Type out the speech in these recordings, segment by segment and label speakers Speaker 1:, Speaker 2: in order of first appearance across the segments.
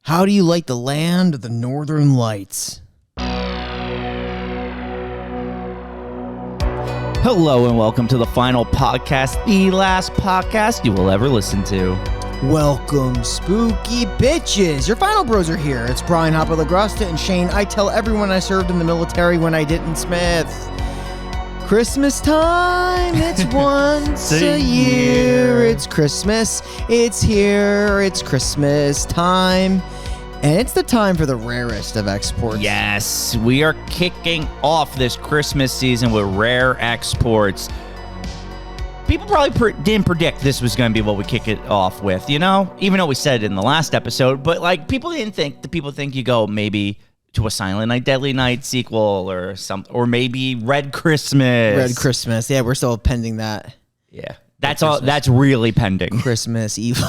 Speaker 1: How do you like the land of the Northern Lights?
Speaker 2: Hello and welcome to the final podcast, the last podcast you will ever listen to.
Speaker 1: Welcome, spooky bitches. Your final bros are here. It's Brian Hopper LaGrusta and Shane. I tell everyone I served in the military when I didn't Smith. Christmas time, it's once a year. It's Christmas, it's here, it's Christmas time. And it's the time for the rarest of exports.
Speaker 2: Yes, we are kicking off this Christmas season with rare exports. People probably didn't predict this was going to be what we kick it off with, you know? Even though we said it in the last episode, but like people think you go maybe to a Silent Night, Deadly Night sequel or something, or maybe Red Christmas.
Speaker 1: Red Christmas. Yeah, we're still pending that.
Speaker 2: Yeah, that's all. That's really pending.
Speaker 1: Christmas Evil.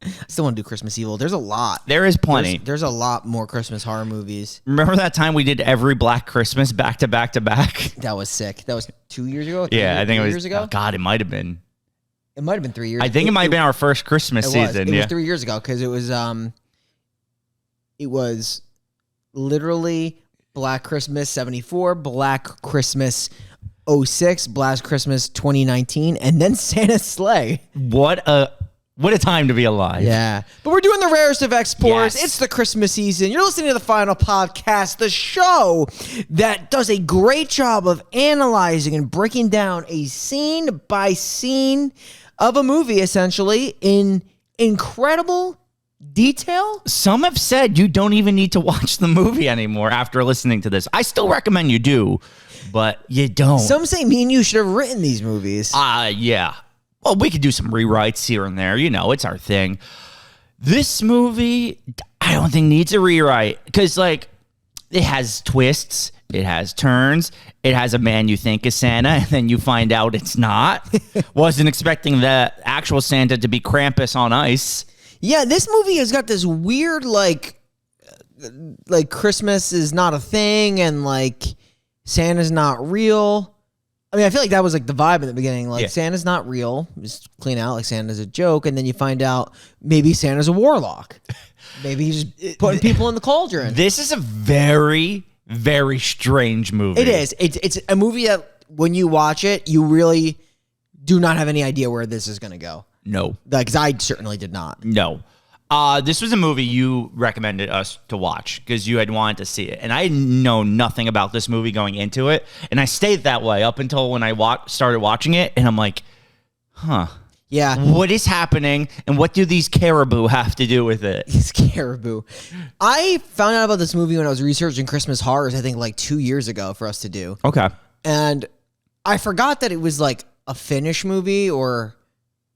Speaker 1: I still want to do Christmas Evil. There's a lot.
Speaker 2: There is plenty.
Speaker 1: There's a lot more Christmas horror movies.
Speaker 2: Remember that time we did every Black Christmas back to back to back?
Speaker 1: That was sick. That was 2 years ago?
Speaker 2: Yeah, I think it was
Speaker 1: 3 years ago.
Speaker 2: Oh God, it might have been.
Speaker 1: It might have been 3 years.
Speaker 2: I think it might have been our first Christmas season.
Speaker 1: It was 3 years ago because it was literally Black Christmas 74, Black Christmas 06, Black Christmas 2019, and then Santa's Sleigh.
Speaker 2: What a time to be alive.
Speaker 1: Yeah. But we're doing the rarest of exports.
Speaker 2: Yes.
Speaker 1: It's the Christmas season. You're listening to the final podcast, the show that does a great job of analyzing and breaking down a scene by scene of a movie, essentially, in incredible detail.
Speaker 2: Some have said you don't even need to watch the movie anymore after listening to this. I still recommend you do, but you don't.
Speaker 1: Some say me and you should have written these movies.
Speaker 2: Yeah. Well, we could do some rewrites here and there. You know, it's our thing. This movie, I don't think needs a rewrite because, like, it has twists, it has turns, it has a man you think is Santa, and then you find out it's not. Wasn't expecting the actual Santa to be Krampus on ice.
Speaker 1: Yeah, this movie has got this weird, like Christmas is not a thing, and, like, Santa's not real. I mean, I feel like that was like the vibe in the beginning. Like, Santa's not real. Just clean out like Santa's a joke. And then you find out maybe Santa's a warlock. Maybe he's just putting people in the cauldron.
Speaker 2: This is a very, very strange movie.
Speaker 1: It is. It's a movie that when you watch it, you really do not have any idea where this is going to go.
Speaker 2: No.
Speaker 1: Like, 'cause I certainly did not.
Speaker 2: No. This was a movie you recommended us to watch because you had wanted to see it. And I know nothing about this movie going into it. And I stayed that way up until when I started watching it. And I'm like, huh.
Speaker 1: Yeah.
Speaker 2: What is happening? And what do these caribou have to do with it?
Speaker 1: These caribou. I found out about this movie when I was researching Christmas horrors, I think like 2 years ago for us to do.
Speaker 2: Okay.
Speaker 1: And I forgot that it was like a Finnish movie or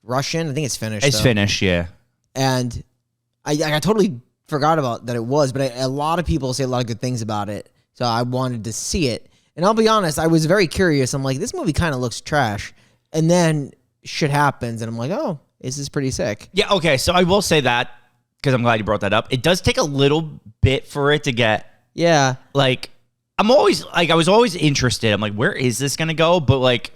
Speaker 1: Russian. I think it's Finnish.
Speaker 2: It's Finnish, yeah.
Speaker 1: And I totally forgot about that it was, but a lot of people say a lot of good things about it. So I wanted to see it. And I'll be honest, I was very curious. I'm like, this movie kind of looks trash. And then shit happens, and I'm like, oh, this is pretty sick.
Speaker 2: Yeah, okay. So I will say that, because I'm glad you brought that up. It does take a little bit for it to get...
Speaker 1: Yeah.
Speaker 2: Like, I was always interested. I'm like, where is this going to go? But, like,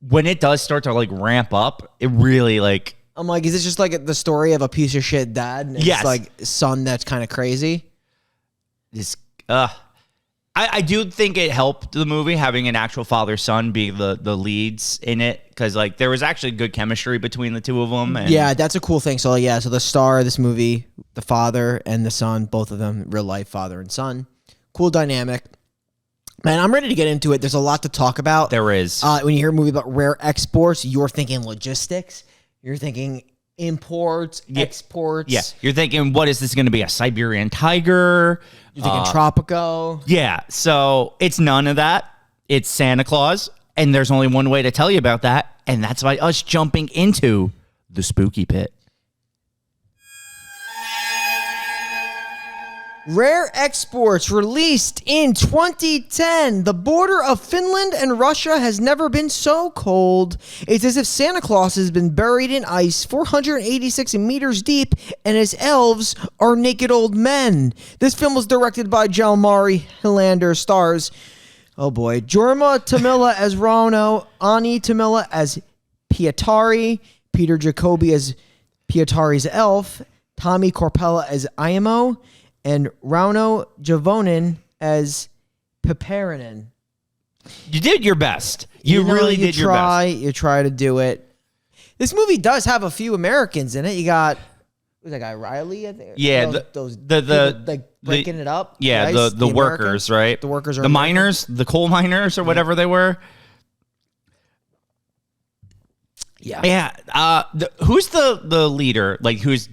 Speaker 2: when it does start to, like, ramp up, it really, like...
Speaker 1: I'm like, is this just like the story of a piece of shit dad and it's like son that's kind of crazy?
Speaker 2: I do think it helped the movie having an actual father-son be the leads in it because like there was actually good chemistry between the two of them. And
Speaker 1: yeah, that's a cool thing. So yeah, so the star of this movie, the father and the son, both of them real life father and son. Cool dynamic. Man, I'm ready to get into it. There's a lot to talk about.
Speaker 2: There is.
Speaker 1: When you hear a movie about rare exports, you're thinking logistics. You're thinking imports, exports.
Speaker 2: Yeah. You're thinking, what is this going to be? A Siberian tiger?
Speaker 1: You're thinking Tropico.
Speaker 2: Yeah. So it's none of that. It's Santa Claus. And there's only one way to tell you about that. And that's by us jumping into the spooky pit.
Speaker 1: Rare exports released in 2010. The border of Finland and Russia has never been so cold. It's as if Santa Claus has been buried in ice 486 meters deep and his elves are naked old men. This film was directed by Jalmari Hilander, stars, oh boy, Jorma Tamila as Rauno, Ani Tamila as Pietari, Peter Jacobi as Pietari's elf, Tommy Corpella as Iamo, and Rauno Javonen as Peperinen.
Speaker 2: You did your best. You really did your best.
Speaker 1: You try to do it. This movie does have a few Americans in it. You got who's that guy, Riley? I think.
Speaker 2: Yeah,
Speaker 1: those
Speaker 2: the
Speaker 1: like breaking it up.
Speaker 2: Yeah,
Speaker 1: guys,
Speaker 2: the workers, right?
Speaker 1: The workers are
Speaker 2: the miners, the coal miners, or whatever they were.
Speaker 1: Yeah.
Speaker 2: Who's the leader? Like, who's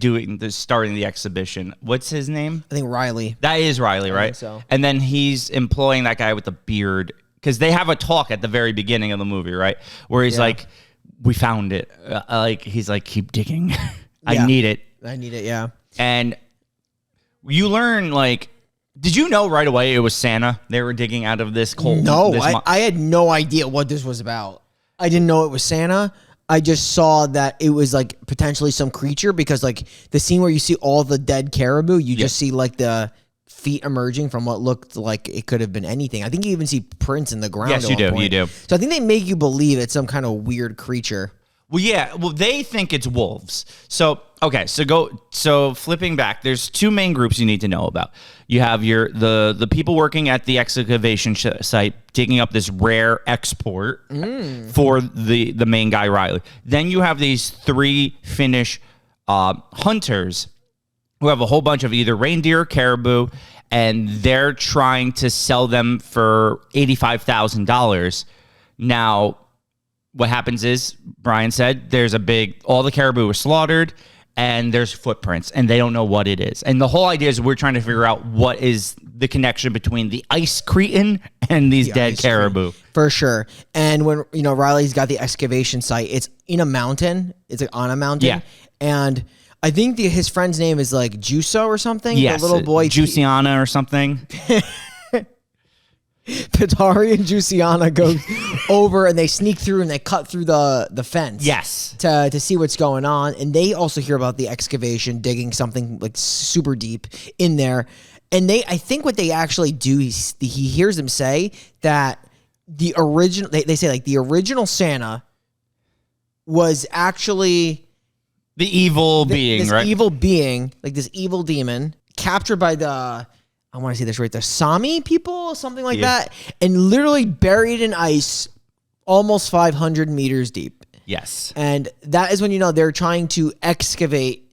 Speaker 2: starting the exhibition? What's his name?
Speaker 1: I think Riley.
Speaker 2: That is Riley, right?
Speaker 1: I think so.
Speaker 2: And then he's employing that guy with the beard because they have a talk at the very beginning of the movie, right? Where he's like, "We found it." He's like, "Keep digging. I need it.
Speaker 1: I need it." Yeah.
Speaker 2: And you learn did you know right away it was Santa they were digging out of this coal?
Speaker 1: No, I had no idea what this was about. I didn't know it was Santa. I just saw that it was like potentially some creature because like the scene where you see all the dead caribou, you just see like the feet emerging from what looked like it could have been anything. I think you even see prints in the ground.
Speaker 2: Yes, you do. You do.
Speaker 1: So I think they make you believe it's some kind of weird creature.
Speaker 2: Well, yeah. Well, they think it's wolves. So, okay. So flipping back, there's two main groups you need to know about. You have the people working at the excavation site digging up this rare export for the main guy, Riley. Then you have these three Finnish hunters who have a whole bunch of either reindeer or caribou, and they're trying to sell them for $85,000. Now, what happens is, Brian said, all the caribou were slaughtered, and there's footprints, and they don't know what it is. And the whole idea is we're trying to figure out what is the connection between the ice cretin and these dead caribou.
Speaker 1: For sure. And when, Riley's got the excavation site, it's in a mountain. It's like on a mountain.
Speaker 2: Yeah.
Speaker 1: And I think his friend's name is like Juso or something.
Speaker 2: Yes.
Speaker 1: The little boy.
Speaker 2: Juiciana or something.
Speaker 1: Petari and Juiciana go over and they sneak through and they cut through the fence.
Speaker 2: Yes.
Speaker 1: To see what's going on. And they also hear about the excavation, digging something like super deep in there. And I think what they actually do, he hears them say that the original, they say like the original Santa was actually
Speaker 2: the evil being, right?
Speaker 1: Evil being, like this evil demon captured by I want to say this right, the Sami people, something like that, and literally buried in ice almost 500 meters deep.
Speaker 2: Yes.
Speaker 1: And that is when they're trying to excavate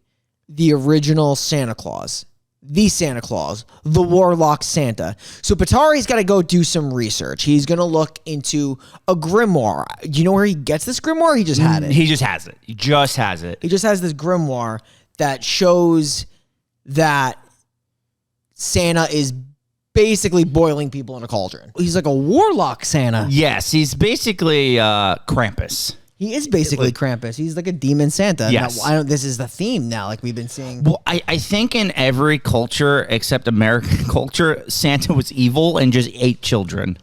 Speaker 1: the original Santa Claus. The Santa Claus, the Warlock Santa. So Petari's got to go do some research. He's going to look into a grimoire. Do you know where he gets this grimoire? He just had it.
Speaker 2: He just has it. He just has
Speaker 1: this grimoire that shows that Santa is basically boiling people in a cauldron. He's like a warlock Santa.
Speaker 2: Yes, he's basically Krampus.
Speaker 1: He is basically Krampus. He's like a demon Santa.
Speaker 2: Yes.
Speaker 1: Now, this is the theme now, like we've been seeing.
Speaker 2: Well, I think in every culture except American culture, Santa was evil and just ate children.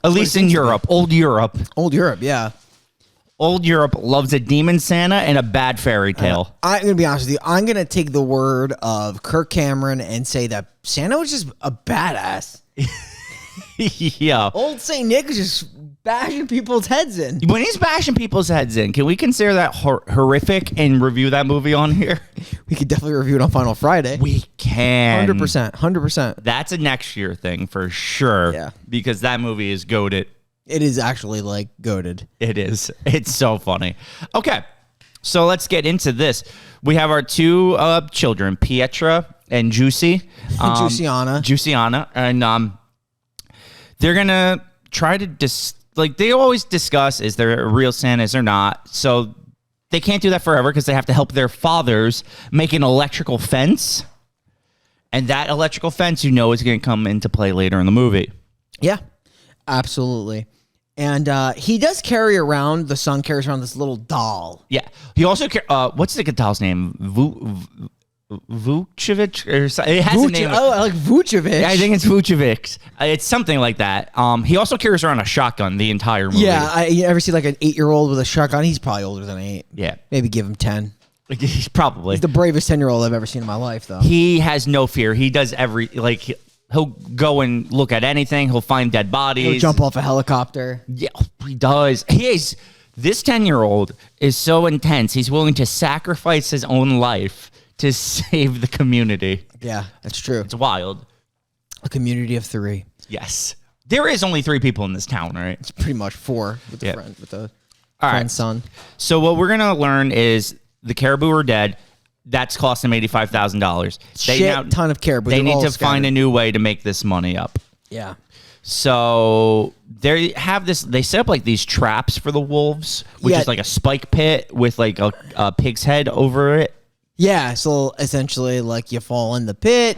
Speaker 2: At least in Europe. Old Europe,
Speaker 1: yeah.
Speaker 2: Old Europe loves a demon Santa and a bad fairy tale.
Speaker 1: I'm going to be honest with you. I'm going to take the word of Kirk Cameron and say that Santa was just a badass.
Speaker 2: Yeah.
Speaker 1: Old St. Nick was just bashing people's heads in.
Speaker 2: When he's bashing people's heads in, can we consider that horrific and review that movie on here?
Speaker 1: We could definitely review it on Final Friday.
Speaker 2: We can.
Speaker 1: 100%.
Speaker 2: That's a next year thing for sure.
Speaker 1: Yeah.
Speaker 2: Because that movie is goated.
Speaker 1: It is actually like goated.
Speaker 2: It is. It's so funny. Okay. So let's get into this. We have our two children, Pietra and Juicy.
Speaker 1: Juiciana.
Speaker 2: And they're going to try to they always discuss, is there a real Santa, is there not? So they can't do that forever because they have to help their fathers make an electrical fence. And that electrical fence, is going to come into play later in the movie.
Speaker 1: Yeah, absolutely. And he does carry around, the son carries around this little doll.
Speaker 2: Yeah. He also, what's the doll's name? Vucevic or something. It has a name.
Speaker 1: Oh, I like Vucevic.
Speaker 2: Yeah, I think it's Vucevic. It's something like that. He also carries around a shotgun the entire movie.
Speaker 1: Yeah, you ever see like an 8-year-old with a shotgun? He's probably older than 8.
Speaker 2: Yeah.
Speaker 1: Maybe give him 10.
Speaker 2: He's probably.
Speaker 1: He's the bravest 10-year-old I've ever seen in my life, though.
Speaker 2: He has no fear. He does he'll go and look at anything. He'll find dead bodies.
Speaker 1: He'll jump off a helicopter.
Speaker 2: Yeah, he does. This 10-year-old is so intense. He's willing to sacrifice his own life to save the community.
Speaker 1: Yeah, that's true.
Speaker 2: It's wild.
Speaker 1: A community of 3.
Speaker 2: Yes. There is only 3 people in this town, right?
Speaker 1: It's pretty much 4 with the friend, with the
Speaker 2: All
Speaker 1: friend's
Speaker 2: right.
Speaker 1: son.
Speaker 2: So what we're going to learn is the caribou are dead. That's cost them $85,000.
Speaker 1: Ton of caribou.
Speaker 2: They need to find a new way to make this money up.
Speaker 1: Yeah.
Speaker 2: So they have this. They set up like these traps for the wolves, which is like a spike pit with like a pig's head over it.
Speaker 1: Yeah. So essentially, like you fall in the pit,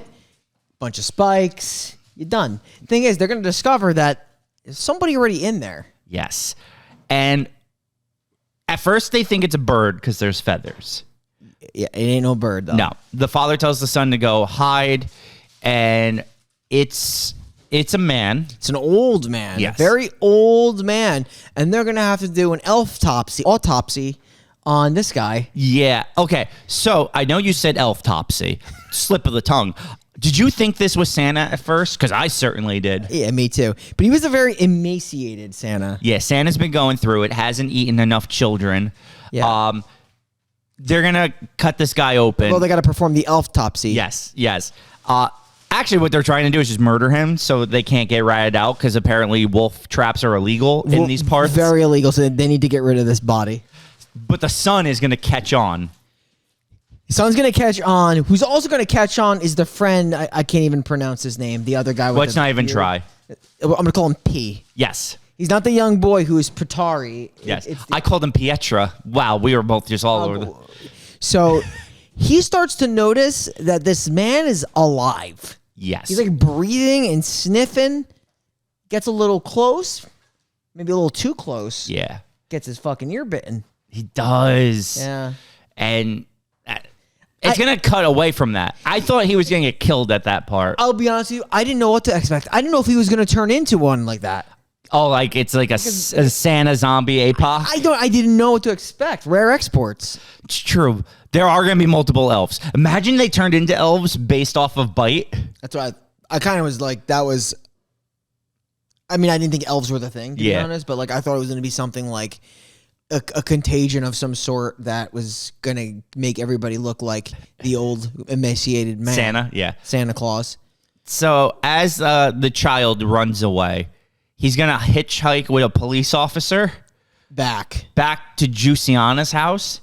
Speaker 1: bunch of spikes, you're done. Thing is, they're going to discover that there's somebody already in there.
Speaker 2: Yes, and at first they think it's a bird because there's feathers.
Speaker 1: Yeah, it ain't no bird though.
Speaker 2: No, the father tells the son to go hide, and it's a man.
Speaker 1: It's an old man.
Speaker 2: Yes.
Speaker 1: A very old man. And they're going to have to do an autopsy on this guy.
Speaker 2: Yeah. Okay. So I know you said elf-topsy. Slip of the tongue. Did you think this was Santa at first? Because I certainly did.
Speaker 1: Yeah, me too. But he was a very emaciated Santa.
Speaker 2: Yeah, Santa's been going through it, hasn't eaten enough children.
Speaker 1: Yeah.
Speaker 2: They're going to cut this guy open.
Speaker 1: Well, they got to perform the elf-topsy.
Speaker 2: Yes. Actually, what they're trying to do is just murder him so they can't get ratted out because apparently wolf traps are illegal in these parts.
Speaker 1: Very illegal, so they need to get rid of this body.
Speaker 2: But the son is going to catch on.
Speaker 1: His son's going to catch on. Who's also going to catch on is the friend. I can't even pronounce his name. The other guy with
Speaker 2: Let's not even try.
Speaker 1: I'm going to call him P.
Speaker 2: Yes.
Speaker 1: He's not the young boy who is Pratari.
Speaker 2: Yes. I called him Pietra. Wow, we were both just all over the...
Speaker 1: So he starts to notice that this man is alive.
Speaker 2: Yes.
Speaker 1: He's like breathing and sniffing. Gets a little close. Maybe a little too close.
Speaker 2: Yeah.
Speaker 1: Gets his fucking ear bitten.
Speaker 2: He does.
Speaker 1: Yeah.
Speaker 2: And it's going to cut away from that. I thought he was going to get killed at that part.
Speaker 1: I'll be honest with you. I didn't know what to expect. I didn't know if he was going to turn into one like that.
Speaker 2: Oh, like it's like a Santa zombie APOC?
Speaker 1: I didn't know what to expect. Rare exports.
Speaker 2: It's true. There are going to be multiple elves. Imagine they turned into elves based off of bite.
Speaker 1: That's why I kind of was like, that was... I mean, I didn't think elves were the thing, to be honest, but like I thought it was going to be something like a contagion of some sort that was going to make everybody look like the old emaciated man.
Speaker 2: Santa, yeah.
Speaker 1: Santa Claus.
Speaker 2: So as the child runs away, he's going to hitchhike with a police officer back to Juiciana's house,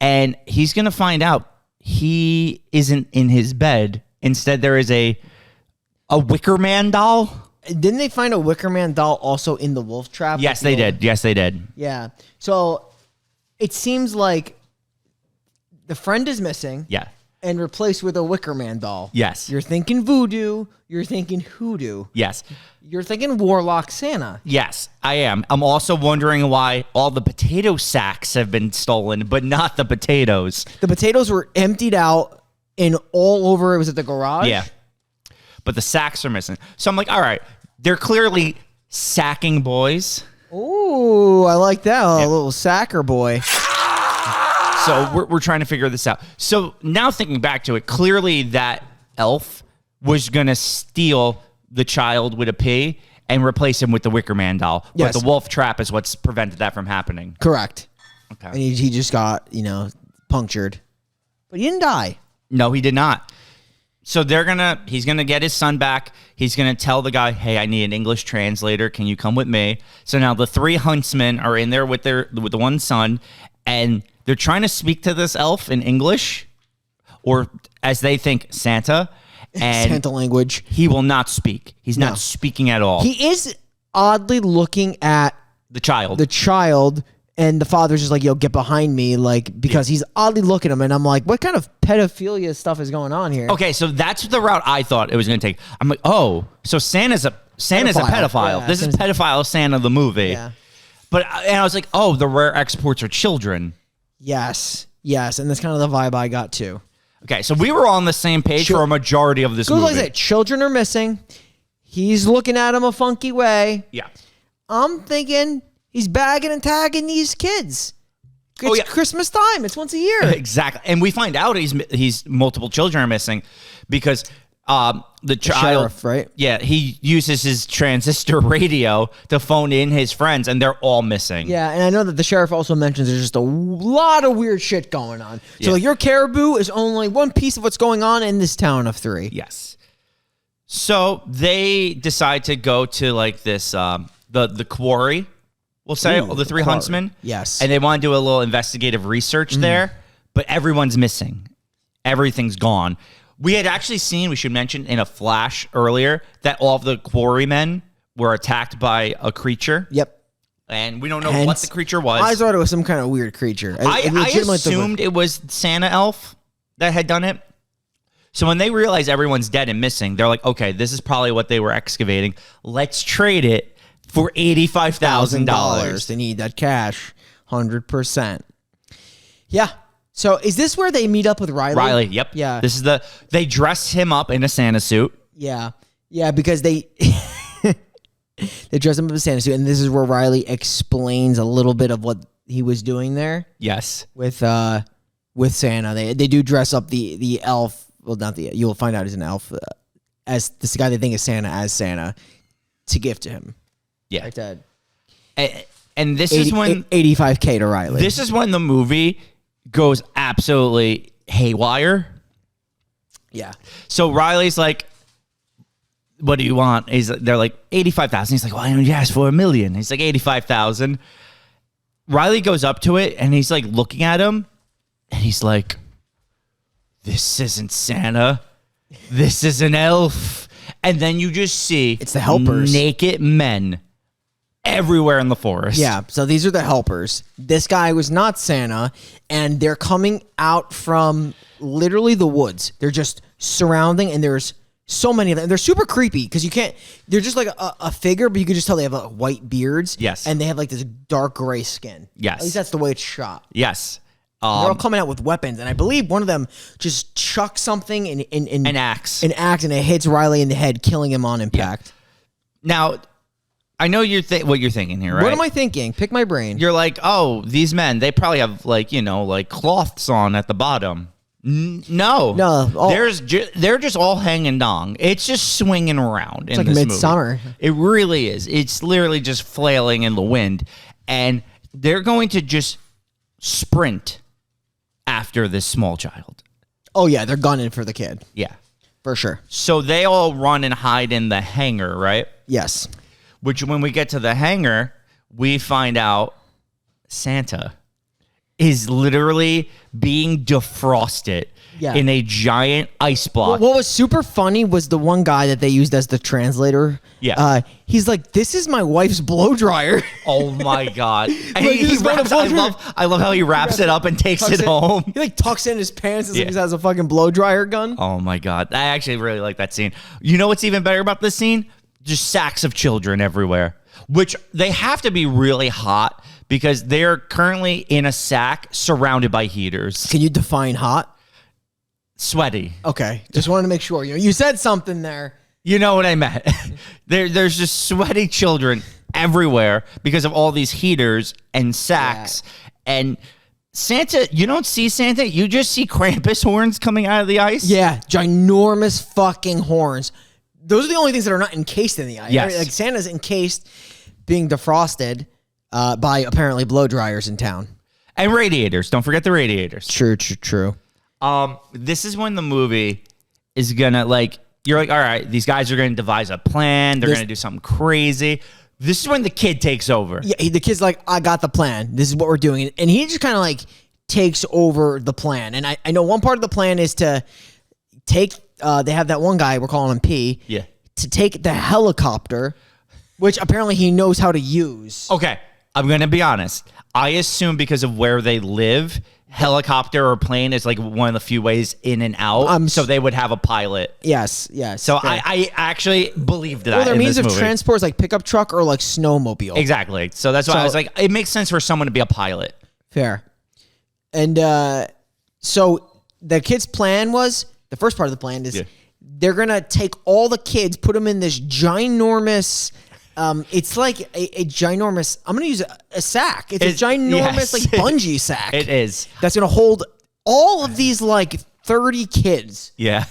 Speaker 2: and he's going to find out he isn't in his bed. Instead, there is a Wicker Man doll.
Speaker 1: Didn't they find a Wicker Man doll also in the wolf trap?
Speaker 2: Yes, they did. Yes, they did.
Speaker 1: Yeah. So it seems like the friend is missing.
Speaker 2: Yeah.
Speaker 1: And replaced with a Wicker Man doll.
Speaker 2: Yes.
Speaker 1: You're thinking voodoo. You're thinking hoodoo.
Speaker 2: Yes.
Speaker 1: You're thinking Warlock Santa.
Speaker 2: Yes, I am. I'm also wondering why all the potato sacks have been stolen, but not the potatoes.
Speaker 1: The potatoes were emptied out in all over. Was it the garage?
Speaker 2: Yeah. But the sacks are missing. So I'm like, all right, they're clearly sacking boys.
Speaker 1: Ooh, I like that. A little sacker boy.
Speaker 2: So we're trying to figure this out. So now thinking back to it, clearly that elf was going to steal the child with a P and replace him with the Wicker Man doll.
Speaker 1: Yes.
Speaker 2: But the wolf trap is what's prevented that from happening.
Speaker 1: Correct.
Speaker 2: Okay.
Speaker 1: And he just got, punctured. But he didn't die.
Speaker 2: No, he did not. So he's gonna get his son back. He's gonna tell the guy, "Hey, I need an English translator. Can you come with me?" So now the 3 huntsmen are in there with the one son, and they're trying to speak to this elf in English, or as they think, Santa. And
Speaker 1: Santa language.
Speaker 2: He will not speak. He's not speaking at all.
Speaker 1: He is oddly looking at
Speaker 2: the child.
Speaker 1: And the father's just like, yo, get behind me, because he's oddly looking at him. And I'm like, what kind of pedophilia stuff is going on here?
Speaker 2: Okay, so that's the route I thought it was going to take. I'm like, oh, so Santa's a pedophile.
Speaker 1: Yeah,
Speaker 2: this is pedophile Santa the movie.
Speaker 1: Yeah.
Speaker 2: And I was like, oh, the rare exports are children.
Speaker 1: Yes. And that's kind of the vibe I got too.
Speaker 2: Okay, so we were on the same page for a majority of this movie.
Speaker 1: Like I said, children are missing. He's looking at him a funky way.
Speaker 2: Yeah.
Speaker 1: I'm thinking he's bagging and tagging these kids. It's Christmas time. It's once a year.
Speaker 2: Exactly. And we find out he's multiple children are missing because The child,
Speaker 1: sheriff, right?
Speaker 2: Yeah, he uses his transistor radio to phone in his friends, and they're all missing.
Speaker 1: Yeah, and I know that the sheriff also mentions there's just a lot of weird shit going on. So like, your caribou is only one piece of what's going on in this town of 3.
Speaker 2: Yes. So they decide to go to like this the quarry. We'll say the 3 huntsmen.
Speaker 1: Yes.
Speaker 2: And they want to do a little investigative research there, but everyone's missing. Everything's gone. We had actually seen, we should mention in a flash earlier, that all of the quarrymen were attacked by a creature.
Speaker 1: Yep.
Speaker 2: And we don't know what the creature was.
Speaker 1: I thought it was some kind of weird creature.
Speaker 2: I assumed it was Santa elf that had done it. So when they realize everyone's dead and missing, they're like, okay, this is probably what they were excavating. Let's trade it for $85,000.
Speaker 1: They need that cash, 100%. Yeah. So is this where they meet up with Riley?
Speaker 2: Riley, yep.
Speaker 1: Yeah.
Speaker 2: This is they dress him up in a Santa suit.
Speaker 1: Yeah. Yeah, because they they dress him up in a Santa suit, and this is where Riley explains a little bit of what he was doing there.
Speaker 2: Yes.
Speaker 1: With Santa. They do dress up the elf. Well, not the, you'll find out he's an elf, as this guy they think is Santa as Santa, to gift to him.
Speaker 2: Yeah.
Speaker 1: Like that.
Speaker 2: And this is when
Speaker 1: $85K to Riley.
Speaker 2: This is when the movie goes absolutely haywire.
Speaker 1: Yeah.
Speaker 2: So Riley's like, what do you want? They're like, 85,000. He's like, why don't you ask for $1 million? He's like, 85,000. Riley goes up to it and he's like looking at him and he's like, this isn't Santa. This is an elf. And then you just see
Speaker 1: it's the helpers,
Speaker 2: naked men everywhere in the forest.
Speaker 1: Yeah, so these are the helpers. This guy was not Santa, and they're coming out from literally the woods. They're just surrounding, and there's so many of them. They're super creepy because you can't. They're just like a figure, but you can just tell they have white beards.
Speaker 2: Yes,
Speaker 1: and they have like this dark gray skin.
Speaker 2: Yes,
Speaker 1: at least that's the way it's shot.
Speaker 2: Yes.
Speaker 1: They're all coming out with weapons, and I believe one of them just chucks something in
Speaker 2: an axe.
Speaker 1: An axe, and it hits Riley in the head, killing him on impact.
Speaker 2: Yeah. Now, I know what you're thinking here, right?
Speaker 1: What am I thinking? Pick my brain.
Speaker 2: You're like, oh, these men, they probably have like cloths on at the bottom. No, they're just all hanging dong. It's just swinging around. It's
Speaker 1: like Midsummer.
Speaker 2: Movie. It really is. It's literally just flailing in the wind, and they're going to just sprint after this small child.
Speaker 1: Oh yeah, they're gunning for the kid.
Speaker 2: Yeah,
Speaker 1: for sure.
Speaker 2: So they all run and hide in the hangar, right?
Speaker 1: Yes.
Speaker 2: Which when we get to the hangar, we find out Santa is literally being defrosted in a giant ice block.
Speaker 1: What was super funny was the one guy that they used as the translator.
Speaker 2: Yeah.
Speaker 1: He's like, this is my wife's blow dryer.
Speaker 2: Oh my God. And I love how he wraps it up and takes it home.
Speaker 1: He like tucks in his pants as if he has a fucking blow dryer gun.
Speaker 2: Oh my God. I actually really like that scene. You know what's even better about this scene? Just sacks of children everywhere, which they have to be really hot because they're currently in a sack surrounded by heaters.
Speaker 1: Can you define hot?
Speaker 2: Sweaty.
Speaker 1: Okay. Just wanted to make sure. You said something there.
Speaker 2: You know what I meant. There's just sweaty children everywhere because of all these heaters and sacks. Yeah. And Santa, you don't see Santa. You just see Krampus horns coming out of the ice.
Speaker 1: Yeah. Ginormous fucking horns. Those are the only things that are not encased in the ice.
Speaker 2: Yes.
Speaker 1: Right? Like Santa's encased, being defrosted by apparently blow dryers in town.
Speaker 2: And radiators. Don't forget the radiators.
Speaker 1: True.
Speaker 2: This is when the movie is gonna you're like, all right, these guys are gonna devise a plan. They're gonna do something crazy. This is when the kid takes over.
Speaker 1: Yeah, the kid's like, I got the plan. This is what we're doing. And he just kind of like takes over the plan. And I know one part of the plan is to take, they have that one guy, we're calling him P.
Speaker 2: Yeah.
Speaker 1: To take the helicopter, which apparently he knows how to use.
Speaker 2: Okay, I'm gonna be honest. I assume because of where they live, helicopter or plane is like one of the few ways in and out. So they would have a pilot.
Speaker 1: Yes.
Speaker 2: So I actually believed that.
Speaker 1: Well, their means of
Speaker 2: movie.
Speaker 1: transport is like pickup truck or like snowmobile.
Speaker 2: Exactly. So that's why I was like, it makes sense for someone to be a pilot.
Speaker 1: Fair. And so the kid's plan was, the first part of the plan is they're gonna take all the kids, put them in this ginormous. It's like a ginormous. I'm gonna use a sack. It's a ginormous like bungee sack.
Speaker 2: It is.
Speaker 1: That's gonna hold all of these like 30 kids.
Speaker 2: Yeah.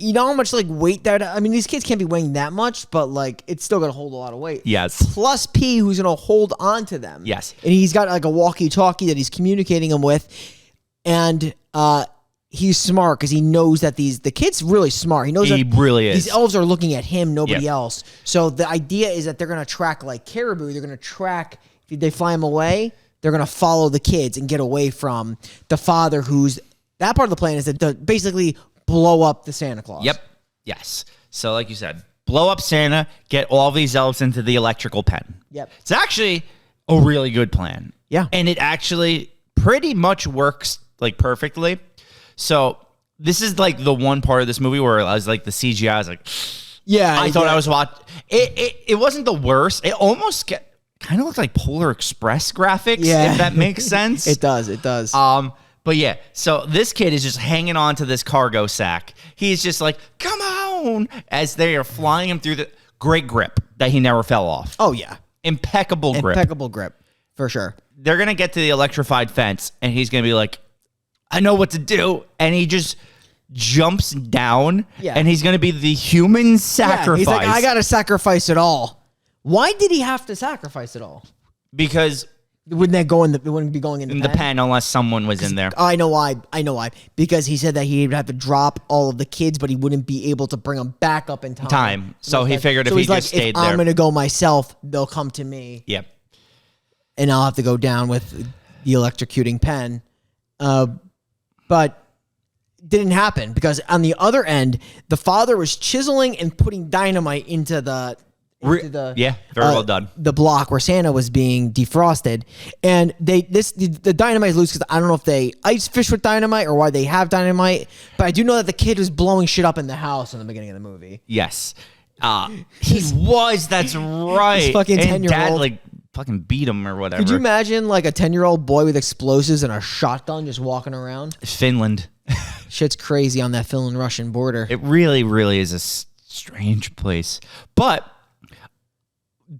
Speaker 1: you know how much like weight that? I mean, these kids can't be weighing that much, but like it's still gonna hold a lot of weight.
Speaker 2: Yes.
Speaker 1: Plus P, who's gonna hold on to them.
Speaker 2: Yes.
Speaker 1: And he's got like a walkie-talkie that he's communicating them with, and he's smart because he knows that the kid's really smart. He knows
Speaker 2: He
Speaker 1: that
Speaker 2: really is.
Speaker 1: these elves are looking at him, nobody
Speaker 2: Yep.
Speaker 1: else. So the idea is that they're gonna track like caribou. They're gonna track if they fly him away. They're gonna follow the kids and get away from the father. Who's that part of the plan is to basically blow up the Santa Claus.
Speaker 2: Yep. Yes. So like you said, blow up Santa, get all these elves into the electrical pen.
Speaker 1: Yep.
Speaker 2: It's actually a really good plan.
Speaker 1: Yeah.
Speaker 2: And it actually pretty much works like perfectly. So this is like the one part of this movie where I was like the CGI, I was like,
Speaker 1: Yeah.
Speaker 2: I thought I was watching. It wasn't the worst. It almost kind of looked like Polar Express graphics,
Speaker 1: Yeah.
Speaker 2: if that makes sense.
Speaker 1: It does. It does.
Speaker 2: But yeah, so this kid is just hanging on to this cargo sack. He's just like, come on, as they are flying him through the great grip that he never fell off.
Speaker 1: Oh yeah.
Speaker 2: Impeccable grip.
Speaker 1: Impeccable grip. For sure.
Speaker 2: They're going to get to the electrified fence, and he's going to be like, I know what to do. And he just jumps down, and he's going to be the human sacrifice.
Speaker 1: Yeah, he's like, I got to sacrifice it all. Why did he have to sacrifice it all?
Speaker 2: Because
Speaker 1: Wouldn't that go in the? It wouldn't be going in
Speaker 2: the pen unless someone was in there.
Speaker 1: I know why. Because he said that he'd have to drop all of the kids, but he wouldn't be able to bring them back up in time.
Speaker 2: So he figured if he just stayed there.
Speaker 1: I'm going to go myself, they'll come to me.
Speaker 2: Yep.
Speaker 1: And I'll have to go down with the electrocuting pen. But didn't happen because on the other end, the father was chiseling and putting dynamite into the
Speaker 2: Yeah, very well done.
Speaker 1: The block where Santa was being defrosted, and the dynamite is loose because I don't know if they ice fish with dynamite or why they have dynamite, but I do know that the kid was blowing shit up in the house in the beginning of the movie.
Speaker 2: Yes, he was. That's right.
Speaker 1: This fucking
Speaker 2: and
Speaker 1: 10-year-old
Speaker 2: dad like fucking beat him or whatever.
Speaker 1: Could you imagine like a 10-year-old boy with explosives and a shotgun just walking around?
Speaker 2: Finland.
Speaker 1: Shit's crazy on that Finnish-Russian border.
Speaker 2: It really, really is a strange place, but.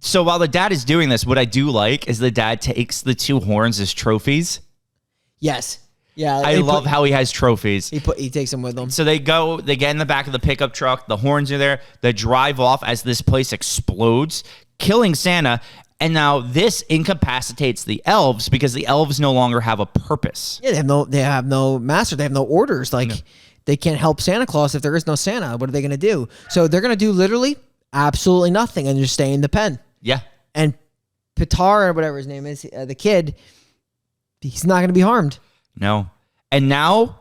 Speaker 2: So while the dad is doing this, what I do like is the dad takes the two horns as trophies.
Speaker 1: Yes. Yeah.
Speaker 2: I love how he has trophies.
Speaker 1: He takes them with him.
Speaker 2: So they get in the back of the pickup truck. The horns are there. They drive off as this place explodes, killing Santa. And now this incapacitates the elves because the elves no longer have a purpose.
Speaker 1: Yeah, they have no master. They have no orders. Like they can't help Santa Claus if there is no Santa. What are they going to do? So they're going to do literally absolutely nothing and just stay in the pen.
Speaker 2: Yeah.
Speaker 1: And Pitar, or whatever his name is, the kid, he's not going to be harmed.
Speaker 2: No. And now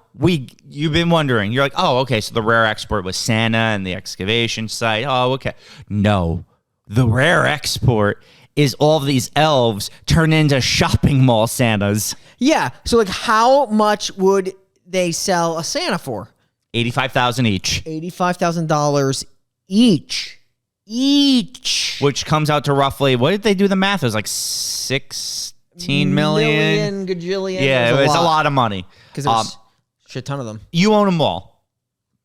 Speaker 2: you've been wondering. You're like, oh, okay, so the rare export was Santa and the excavation site. Oh, okay. No. The rare export is all of these elves turned into shopping mall Santas.
Speaker 1: Yeah. So like how much would they sell a Santa for?
Speaker 2: $85,000 each.
Speaker 1: $85,000 each. Which
Speaker 2: comes out to roughly, what did they do the math? It was like 16 million.
Speaker 1: Gajillion.
Speaker 2: Yeah, it's a lot of money.
Speaker 1: Because there's a shit ton of them.
Speaker 2: You own a mall.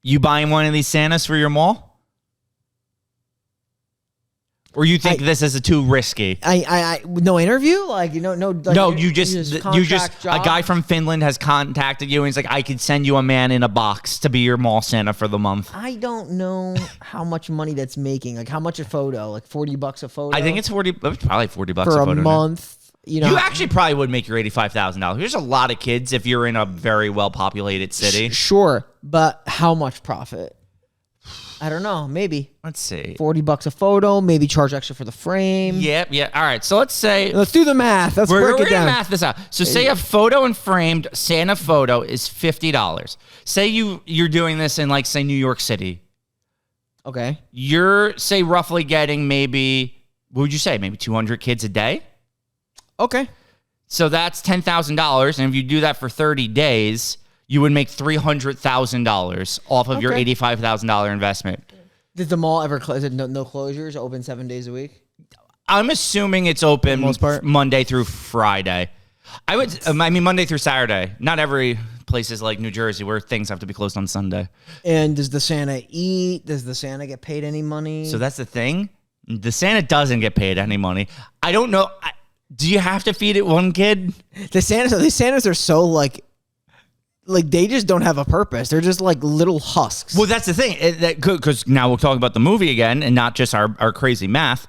Speaker 2: You buying one of these Santas for your mall? Or you think this is too risky?
Speaker 1: No interview? Like, no. Like,
Speaker 2: no, you just a guy from Finland has contacted you and he's like, I could send you a man in a box to be your mall Santa for the month.
Speaker 1: I don't know how much money that's making. Like, how much a photo? Like $40 a photo?
Speaker 2: I think it's probably $40
Speaker 1: for
Speaker 2: a photo.
Speaker 1: A month. You know,
Speaker 2: you actually probably would make your $85,000. There's a lot of kids if you're in a very well populated city.
Speaker 1: Sure, but how much profit? I don't know. Maybe.
Speaker 2: Let's see.
Speaker 1: $40 a photo. Maybe charge extra for the frame.
Speaker 2: Yeah. All right. So let's say.
Speaker 1: Let's do the math. We're
Speaker 2: going to math this out. So say a photo and framed Santa photo is $50. Say you're doing this in like say New York City.
Speaker 1: Okay.
Speaker 2: You're say roughly getting maybe what would you say? Maybe 200 kids a day.
Speaker 1: Okay.
Speaker 2: So that's $10,000, and if you do that for 30 days. You would make $300,000 off of your $85,000 investment.
Speaker 1: Did the mall ever close? No closures? Open 7 days a week?
Speaker 2: I'm assuming it's open
Speaker 1: most part?
Speaker 2: Monday through Friday. Monday through Saturday. Not every place is like New Jersey where things have to be closed on Sunday.
Speaker 1: And does the Santa eat? Does the Santa get paid any money?
Speaker 2: So that's the thing. The Santa doesn't get paid any money. I don't know. Do you have to feed it one kid?
Speaker 1: The Santas are so like like they just don't have a purpose. They're just like little husks.
Speaker 2: Well, that's the thing. Because now we'll talk about the movie again and not just our crazy math.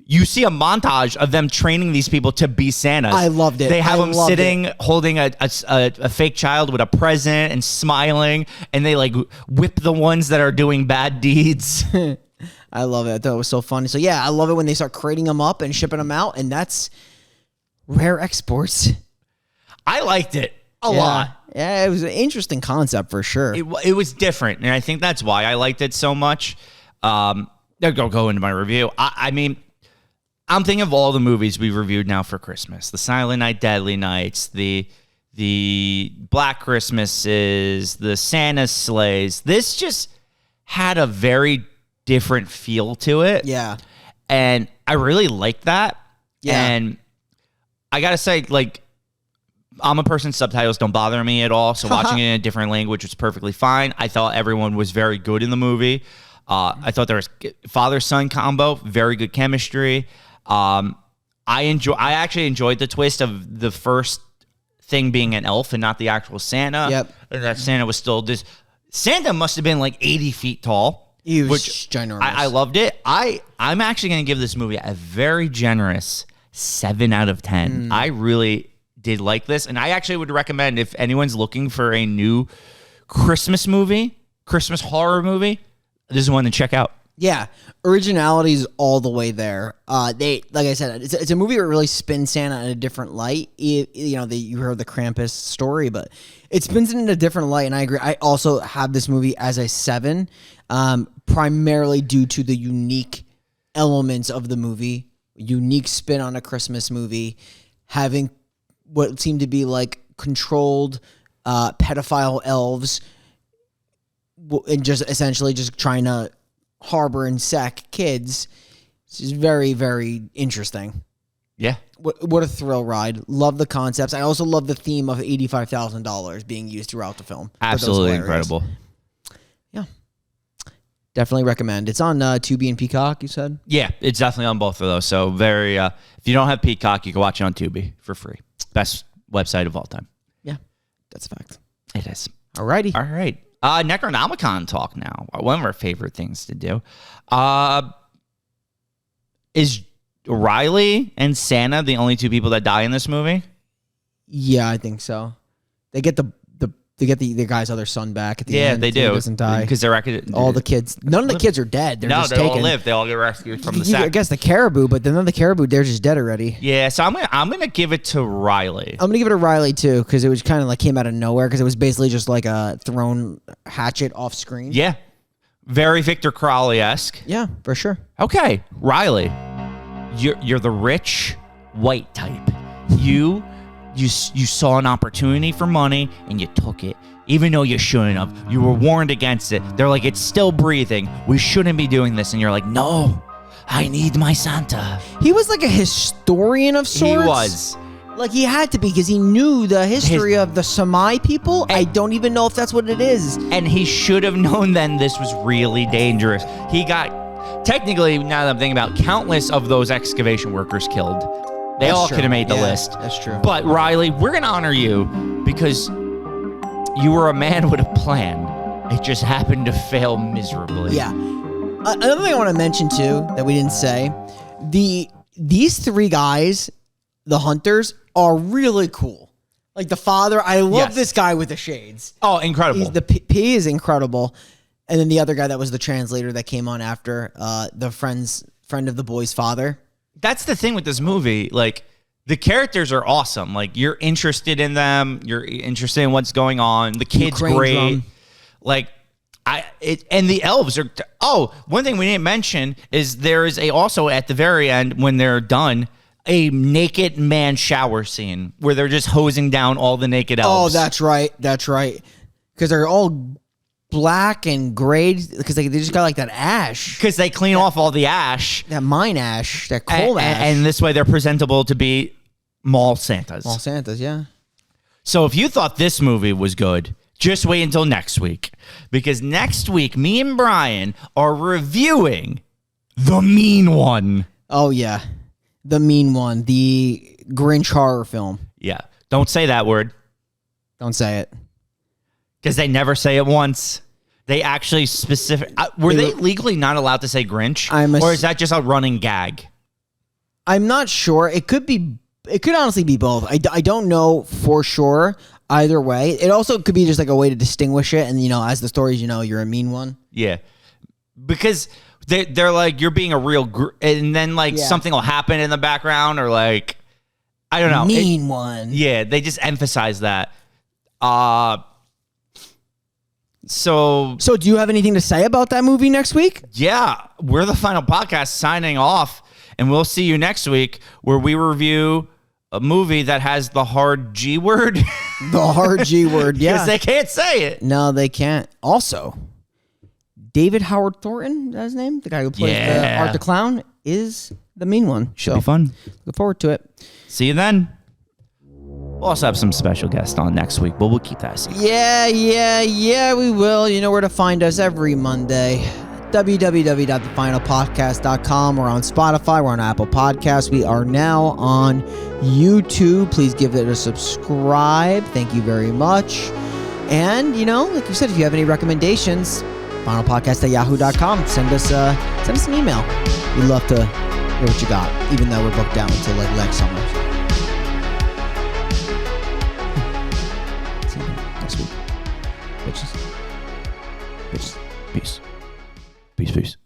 Speaker 2: You see a montage of them training these people to be Santas.
Speaker 1: I loved it.
Speaker 2: They have them sitting, holding a fake child with a present and smiling, and they like whip the ones that are doing bad deeds.
Speaker 1: I love it. I thought it was so funny. So yeah, I love it when they start crating them up and shipping them out, and that's rare exports.
Speaker 2: I liked it a lot.
Speaker 1: Yeah, it was an interesting concept for sure.
Speaker 2: It was different, and I think that's why I liked it so much. I'll go into my review. I mean, I'm thinking of all the movies we've reviewed now for Christmas: the Silent Night, Deadly Nights, the Black Christmases, the Santa sleighs. This just had a very different feel to it.
Speaker 1: Yeah,
Speaker 2: and I really liked that.
Speaker 1: Yeah,
Speaker 2: and I gotta say, like, I'm a person, subtitles don't bother me at all, so watching it in a different language was perfectly fine. I thought everyone was very good in the movie. I thought there was father-son combo, very good chemistry. I actually enjoyed the twist of the first thing being an elf and not the actual Santa.
Speaker 1: Yep.
Speaker 2: And that Santa was still this. Santa must have been like 80 feet tall.
Speaker 1: He was
Speaker 2: which
Speaker 1: ginormous.
Speaker 2: I loved it. I'm actually going to give this movie a very generous 7 out of 10. I really did like this, and I actually would recommend, if anyone's looking for a new Christmas movie, Christmas horror movie, this is one to check out.
Speaker 1: Yeah, originality is all the way there. They, like I said, it's a movie that really spins Santa in a different light. You heard the Krampus story, but it spins it in a different light, and I agree. I also have this movie as a 7, primarily due to the unique elements of the movie, unique spin on a Christmas movie, having what seemed to be like controlled pedophile elves, and just essentially just trying to harbor and sack kids. This is very, very interesting.
Speaker 2: Yeah.
Speaker 1: What a thrill ride. Love the concepts. I also love the theme of $85,000 being used throughout the film.
Speaker 2: Absolutely incredible.
Speaker 1: Yeah. Definitely recommend. It's on Tubi and Peacock, you said?
Speaker 2: Yeah, it's definitely on both of those. So very, if you don't have Peacock, you can watch it on Tubi for free. Best website of all time.
Speaker 1: Yeah, that's a fact.
Speaker 2: It is.
Speaker 1: Alrighty.
Speaker 2: All right. Necronomicon talk now. One of our favorite things to do. Is Riley and Santa the only 2 people that die in this movie?
Speaker 1: Yeah, I think so. They get the guy's other son back at the end.
Speaker 2: Yeah, they do.
Speaker 1: He doesn't die.
Speaker 2: Because they're
Speaker 1: all the kids. None of the kids are dead. They're just
Speaker 2: they
Speaker 1: taken.
Speaker 2: all live. They all get rescued from the sack.
Speaker 1: I guess the caribou, but none of the caribou, they're just dead already.
Speaker 2: Yeah, so I'm gonna give it to Riley.
Speaker 1: I'm gonna give it to Riley too, because it was kind of like came out of nowhere, because it was basically just like a thrown hatchet off screen.
Speaker 2: Yeah, very Victor Crowley-esque.
Speaker 1: Yeah, for sure.
Speaker 2: Okay, Riley, you're the rich white type. You saw an opportunity for money and you took it. Even though you shouldn't have. You were warned against it. They're like, it's still breathing. We shouldn't be doing this. And you're like, no, I need my Santa.
Speaker 1: He was like a historian of sorts.
Speaker 2: He was.
Speaker 1: Like, he had to be, because he knew the history of the Samai people. I don't even know if that's what it is.
Speaker 2: And he should have known then this was really dangerous. He got, technically, now that I'm thinking about, countless of those excavation workers killed. They all could have made the list.
Speaker 1: That's true.
Speaker 2: But Riley, we're going to honor you because you were a man with a plan. It just happened to fail miserably.
Speaker 1: Yeah. Another thing I want to mention too that we didn't say, these 3 guys, the hunters, are really cool. Like the father, I love this guy with the shades.
Speaker 2: Oh, incredible.
Speaker 1: The P is incredible. And then the other guy that was the translator that came on after, the friend of the boy's father.
Speaker 2: That's the thing with this movie. Like, the characters are awesome. Like, you're interested in them. You're interested in what's going on. The kid's great. Drum. Like, and the elves are. Oh, one thing we didn't mention is there is also at the very end when they're done, a naked man shower scene where they're just hosing down all the naked elves.
Speaker 1: Oh, that's right. That's right. Because they're all black and gray, because they just got like that ash.
Speaker 2: Because they clean off all the ash.
Speaker 1: That mine ash. That coal ash.
Speaker 2: And this way they're presentable to be mall Santas.
Speaker 1: Mall Santas, yeah.
Speaker 2: So if you thought this movie was good, just wait until next week. Because next week, me and Brian are reviewing The Mean One.
Speaker 1: Oh, yeah. The Mean One. The Grinch horror film.
Speaker 2: Yeah. Don't say that word.
Speaker 1: Don't say it.
Speaker 2: Because they never say it once. They actually were they legally not allowed to say Grinch? Or is that just a running gag?
Speaker 1: I'm not sure. It could honestly be both. I don't know for sure either way. It also could be just like a way to distinguish it. And, as the stories, you're a mean one.
Speaker 2: Yeah. Because they're like, you're being a real and then something will happen in the background or I don't know.
Speaker 1: Mean one.
Speaker 2: Yeah. They just emphasize that. So
Speaker 1: do you have anything to say about that movie next week?
Speaker 2: Yeah, we're the Final Podcast signing off, and we'll see you next week where we review a movie that has the hard G word.
Speaker 1: The hard G word, yeah.
Speaker 2: Because they can't say it.
Speaker 1: No, they can't. Also, David Howard Thornton, is that his name? The guy who plays Art the Clown is the mean one.
Speaker 2: Should be fun.
Speaker 1: Look forward to it.
Speaker 2: See you then. We'll also have some special guests on next week, but we'll keep that a secret.
Speaker 1: Yeah, we will. You know where to find us every Monday. www.thefinalpodcast.com. We're on Spotify. We're on Apple Podcasts. We are now on YouTube. Please give it a subscribe. Thank you very much. And, like you said, if you have any recommendations, finalpodcast@yahoo.com. Send us an email. We'd love to hear what you got, even though we're booked down until next summer. Next week. Bitches.
Speaker 2: Peace. Peace.